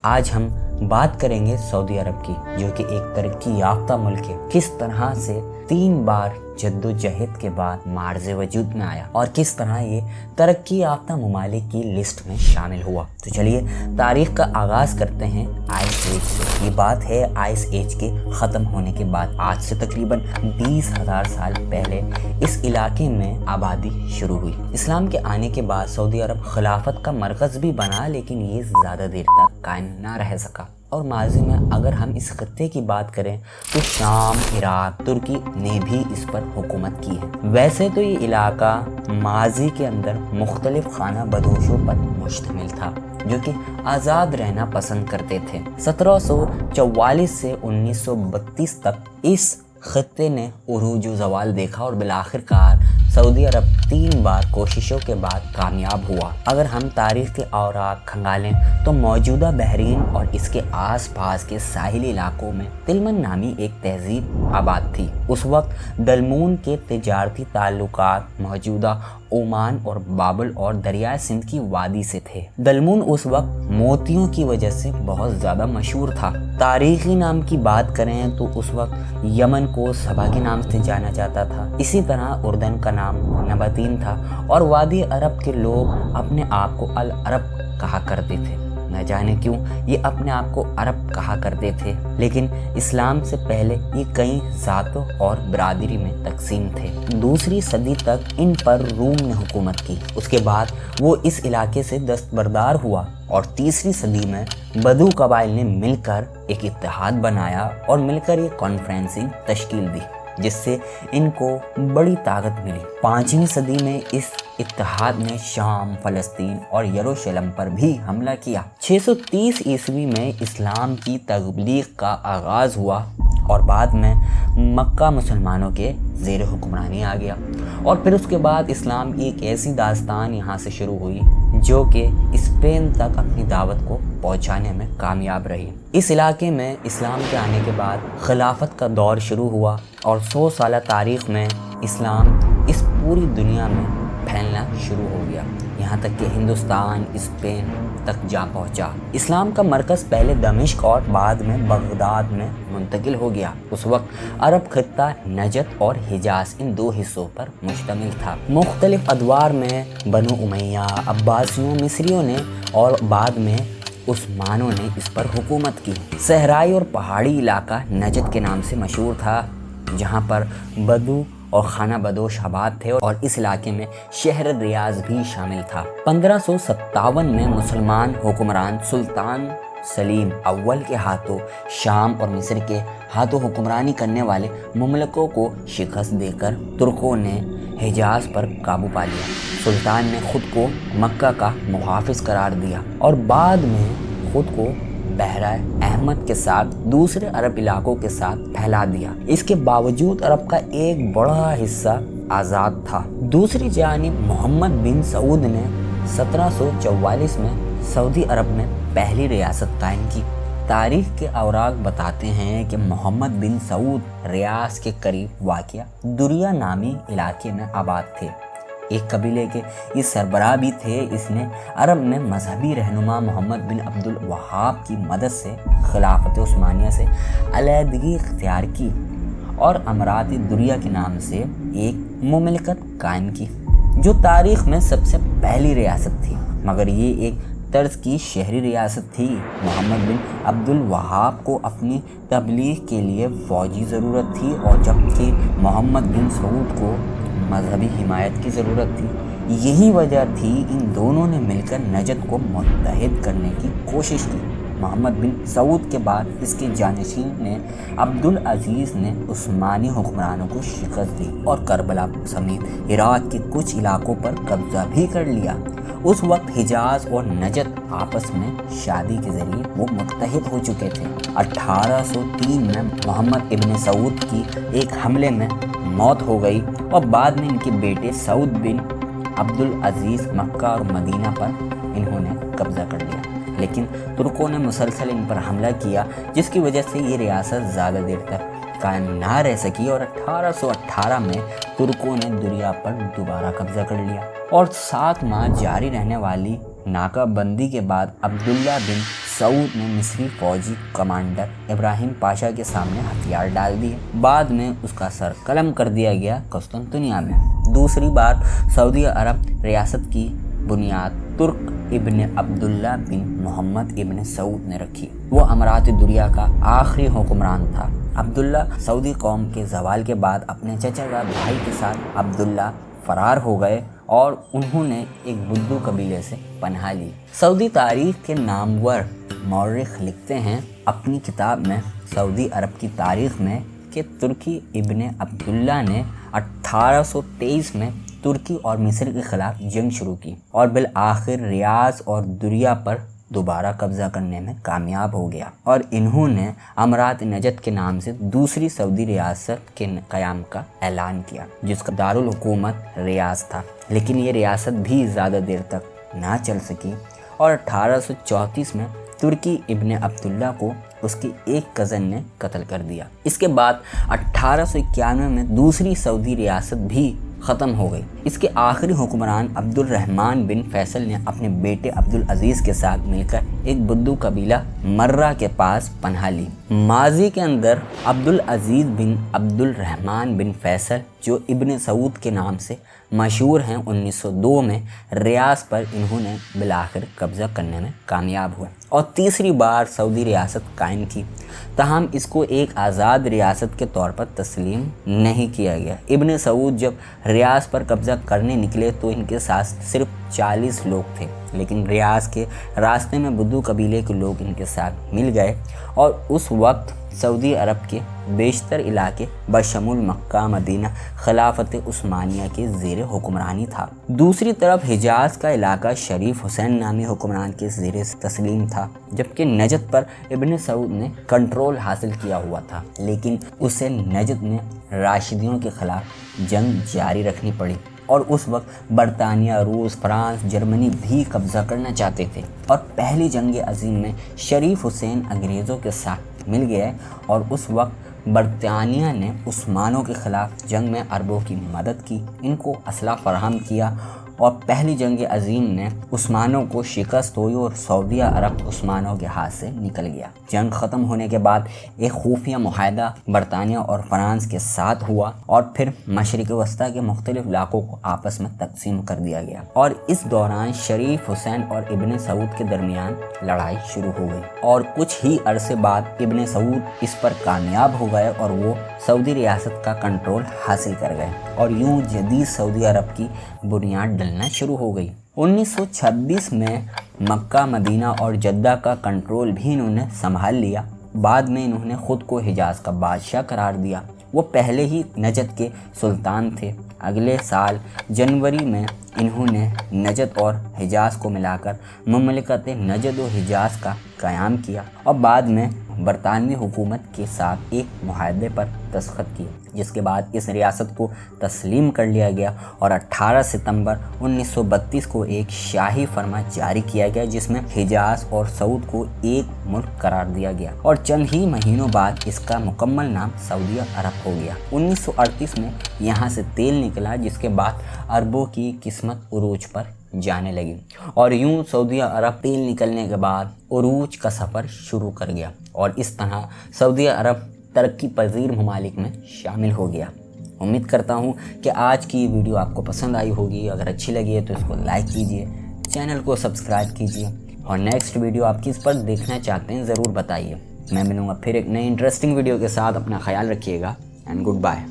آج ہم بات کریں گے سعودی عرب کی، جو کہ ایک ترقی یافتہ ملک ہے۔ کس طرح سے 3 بار جدوجہد کے بعد معرض وجود میں آیا اور کس طرح یہ ترقی یافتہ ممالک کی لسٹ میں شامل ہوا۔ تو چلیے تاریخ کا آغاز کرتے ہیں آئس ایج سے۔ یہ بات ہے آئس ایج کے ختم ہونے کے بعد۔ آج سے تقریباً 20,000 سال پہلے اس علاقے میں آبادی شروع ہوئی۔ اسلام کے آنے کے بعد سعودی عرب خلافت کا مرکز بھی بنا، لیکن یہ زیادہ دیر تک قائم نہ رہ سکا۔ اور ماضی میں اگر ہم اس خطے کی بات کریں تو شام، عراق، ترکی نے بھی اس پر حکومت کی ہے۔ ویسے تو یہ علاقہ ماضی کے اندر مختلف خانہ بدوشوں پر مشتمل تھا، جو کہ آزاد رہنا پسند کرتے تھے۔ 1744 سے 1932 تک اس خطے نے عروج و زوال دیکھا اور بالآخر کار سعودی عرب 3 بار کوششوں کے بعد کامیاب ہوا۔ اگر ہم تاریخ کے اوراق کھنگالیں تو موجودہ بحرین اور اس کے آس پاس کے ساحلی علاقوں میں تلمن نامی ایک تہذیب آباد تھی۔ اس وقت دلمون کے تجارتی تعلقات موجودہ عمان اور بابل اور دریائے سندھ کی وادی سے تھے۔ دلمون اس وقت موتیوں کی وجہ سے بہت زیادہ مشہور تھا۔ تاریخی نام کی بات کریں تو اس وقت یمن کو سبا کے نام سے جانا جاتا تھا۔ اسی طرح اردن کا نام نباتین تھا اور وادی عرب کے لوگ اپنے آپ کو العرب کہا کرتے تھے۔ نہ جانے کیوں یہ اپنے آپ کو عرب کہا کرتے تھے، لیکن اسلام سے پہلے یہ کئی ذاتوں اور برادری میں تقسیم تھے۔ 2 صدی تک ان پر روم نے حکومت کی۔ اس کے بعد وہ اس علاقے سے دستبردار ہوا اور 3 صدی میں بدو قبائل نے مل کر ایک اتحاد بنایا اور مل کر یہ کانفرنسنگ تشکیل دی، جس سے ان کو بڑی طاقت ملی۔ 5ویں صدی میں اس اتحاد نے شام، فلسطین اور یروشلم پر بھی حملہ کیا۔ 630 عیسوی میں اسلام کی تبلیغ کا آغاز ہوا اور بعد میں مکہ مسلمانوں کے زیر حکمرانی آ گیا، اور پھر اس کے بعد اسلام کی ایک ایسی داستان یہاں سے شروع ہوئی جو کہ اسپین تک اپنی دعوت کو پہنچانے میں کامیاب رہی۔ اس علاقے میں اسلام کے آنے کے بعد خلافت کا دور شروع ہوا اور 100 سالہ تاریخ میں اسلام اس پوری دنیا میں پھیلنا شروع ہو گیا، یہاں تک کہ ہندوستان، اسپین تک جا پہنچا۔ اسلام کا مرکز پہلے دمشق اور بعد میں بغداد میں منتقل ہو گیا۔ اس وقت عرب خطہ نجد اور حجاز ان 2 حصوں پر مشتمل تھا۔ مختلف ادوار میں بنو امیہ، عباسیوں، مصریوں نے اور بعد میں عثمانوں نے اس پر حکومت کی۔ صحرائی اور پہاڑی علاقہ نجد کے نام سے مشہور تھا، جہاں پر بدو اور خانہ بدوش آباد تھے، اور اس علاقے میں شہر ریاض بھی شامل تھا۔ 1557 میں مسلمان حکمران سلطان سلیم اول کے ہاتھوں شام اور مصر کے ہاتھوں حکمرانی کرنے والے مملکوں کو شکست دے کر ترکوں نے حجاز پر قابو پا لیا۔ سلطان نے خود کو مکہ کا محافظ قرار دیا اور بعد میں خود کو بحیرہ احمد کے ساتھ دوسرے عرب علاقوں کے ساتھ پھیلا دیا۔ اس کے باوجود عرب کا ایک بڑا حصہ آزاد تھا۔ دوسری جانب محمد بن سعود نے 1744 میں سعودی عرب میں پہلی ریاست قائم کی۔ تاریخ کے اوراق بتاتے ہیں کہ محمد بن سعود ریاض کے قریب واقع دریا نامی علاقے میں آباد تھے۔ ایک قبیلے کے یہ سربراہ بھی تھے۔ اس نے عرب میں مذہبی رہنما محمد بن عبد الوہاب کی مدد سے خلافت عثمانیہ سے علیحدگی اختیار کی اور امارات دریا کے نام سے ایک مملکت قائم کی، جو تاریخ میں سب سے پہلی ریاست تھی، مگر یہ ایک طرز کی شہری ریاست تھی۔ محمد بن عبد الوہاب کو اپنی تبلیغ کے لیے فوجی ضرورت تھی، اور جبکہ محمد بن سعود کو مذہبی حمایت کی ضرورت تھی۔ یہی وجہ تھی ان دونوں نے مل کر نجد کو متحد کرنے کی کوشش کی۔ محمد بن سعود کے بعد اس کے جانشین نے عبد العزیز نے عثمانی حکمرانوں کو شکست دی اور کربلا سمیت عراق کے کچھ علاقوں پر قبضہ بھی کر لیا۔ اس وقت حجاز اور نجد آپس میں شادی کے ذریعے وہ متحد ہو چکے تھے۔ 1803 میں محمد ابن سعود کی ایک حملے میں موت ہو گئی اور بعد میں ان کے بیٹے سعود بن عبد العزیز مکہ اور مدینہ پر انہوں نے قبضہ کر لیا، لیکن ترکوں نے مسلسل ان پر حملہ کیا، جس کی وجہ سے یہ ریاست زیادہ دیر تک قائم نہ رہ سکی اور 1818 میں ترکوں نے دریا پر دوبارہ قبضہ کر لیا، اور 7 ماہ جاری رہنے والی ناکہ بندی کے بعد عبداللہ بن سعود نے مصری فوجی کمانڈر ابراہیم پاشا کے سامنے ہتھیار ڈال دیے۔ بعد میں اس کا سر قلم کر دیا گیا قسطنطنیہ میں۔ دوسری بار سعودی عرب ریاست کی بنیاد ترک ابن عبداللہ بن محمد ابن سعود نے رکھی۔ وہ امارات دنیا کا آخری حکمران تھا۔ عبداللہ سعودی قوم کے زوال کے بعد اپنے چچا کا بھائی کے ساتھ عبداللہ فرار ہو گئے اور انہوں نے ایک بدو قبیلے سے پناہ لی۔ سعودی تاریخ کے نامور مورخ لکھتے ہیں اپنی کتاب میں سعودی عرب کی تاریخ میں کہ ترکی ابن عبداللہ نے 1823 میں ترکی اور مصر کے خلاف جنگ شروع کی اور بالآخر ریاض اور دریا پر دوبارہ قبضہ کرنے میں کامیاب ہو گیا، اور انہوں نے امارات نجد کے نام سے دوسری سعودی ریاست کے قیام کا اعلان کیا، جس کا دارالحکومت ریاض تھا۔ لیکن یہ ریاست بھی زیادہ دیر تک نہ چل سکی اور 1834 میں ترکی ابن عبداللہ کو اس کی ایک کزن نے قتل کر دیا۔ اس کے بعد 1891 میں دوسری سعودی ریاست بھی ختم ہو گئی۔ اس کے آخری حکمران عبد الرحمن بن فیصل نے اپنے بیٹے عبدالعزیز کے ساتھ مل کر ایک بدو قبیلہ مرہ کے پاس پناہ لی۔ ماضی کے اندر عبدالعزیز بن عبد الرحمن بن فیصل، جو ابن سعود کے نام سے مشہور ہیں، 1902 میں ریاض پر انہوں نے بالآخر قبضہ کرنے میں کامیاب ہوئے اور تیسری بار سعودی ریاست قائم کی، تاہم اس کو ایک آزاد ریاست کے طور پر تسلیم نہیں کیا گیا۔ ابن سعود جب ریاض پر قبضہ کرنے نکلے تو ان کے ساتھ صرف 40 لوگ تھے، لیکن ریاض کے راستے میں بدو قبیلے کے لوگ ان کے ساتھ مل گئے اور اس وقت سعودی عرب کے بیشتر علاقے بشمول مکہ مدینہ خلافت عثمانیہ کے زیر حکمرانی تھا۔ دوسری طرف حجاز کا علاقہ شریف حسین نامی حکمران کے زیر تسلیم تھا، جبکہ نجد پر ابن سعود نے کنٹرول حاصل کیا ہوا تھا، لیکن اسے نجد میں راشدیوں کے خلاف جنگ جاری رکھنی پڑی اور اس وقت برطانیہ، روس، فرانس، جرمنی بھی قبضہ کرنا چاہتے تھے، اور پہلی جنگ عظیم میں شریف حسین انگریزوں کے ساتھ مل گئے اور اس وقت برطانیہ نے عثمانوں کے خلاف جنگ میں عربوں کی مدد کی، ان کو اسلحہ فراہم کیا اور پہلی جنگ عظیم نے عثمانوں کو شکست ہوئی اور سعودی عرب عثمانوں کے ہاتھ سے نکل گیا۔ جنگ ختم ہونے کے بعد ایک خفیہ معاہدہ برطانیہ اور فرانس کے ساتھ ہوا اور پھر مشرق وسطیٰ کے مختلف علاقوں کو آپس میں تقسیم کر دیا گیا، اور اس دوران شریف حسین اور ابن سعود کے درمیان لڑائی شروع ہو گئی اور کچھ ہی عرصے بعد ابن سعود اس پر کامیاب ہو گئے اور وہ سعودی ریاست کا کنٹرول حاصل کر گئے، اور یوں جدید سعودی عرب کی بنیاد ڈلنا شروع ہو گئی۔ 1926 میں مکہ مدینہ اور جدہ کا کنٹرول بھی انہوں نے سنبھال لیا۔ بعد میں انہوں نے خود کو حجاز کا بادشاہ قرار دیا۔ وہ پہلے ہی نجد کے سلطان تھے۔ اگلے سال جنوری میں انہوں نے نجد اور حجاز کو ملا کر مملکت نجد و حجاز کا قیام کیا اور بعد میں برطانوی حکومت کے ساتھ ایک معاہدے پر دستخط کیے، جس کے بعد اس ریاست کو تسلیم کر لیا گیا اور 18 ستمبر 1932 کو ایک شاہی فرمان جاری کیا گیا، جس میں حجاز اور سعود کو ایک ملک قرار دیا گیا اور چند ہی مہینوں بعد اس کا مکمل نام سعودی عرب ہو گیا۔ 1938 میں یہاں سے تیل نکلا، جس کے بعد عربوں کی قسمت عروج پر جانے لگی اور یوں سعودی عرب تیل نکلنے کے بعد عروج کا سفر شروع کر گیا اور اس طرح سعودی عرب ترقی پذیر ممالک میں شامل ہو گیا۔ امید کرتا ہوں کہ آج کی ویڈیو آپ کو پسند آئی ہوگی۔ اگر اچھی لگی ہے تو اس کو لائک کیجئے، چینل کو سبسکرائب کیجئے اور نیکسٹ ویڈیو آپ کس پر دیکھنا چاہتے ہیں ضرور بتائیے۔ میں ملوں گا پھر ایک نئی انٹرسٹنگ ویڈیو کے ساتھ۔ اپنا خیال رکھیے گا اینڈ گڈ بائے۔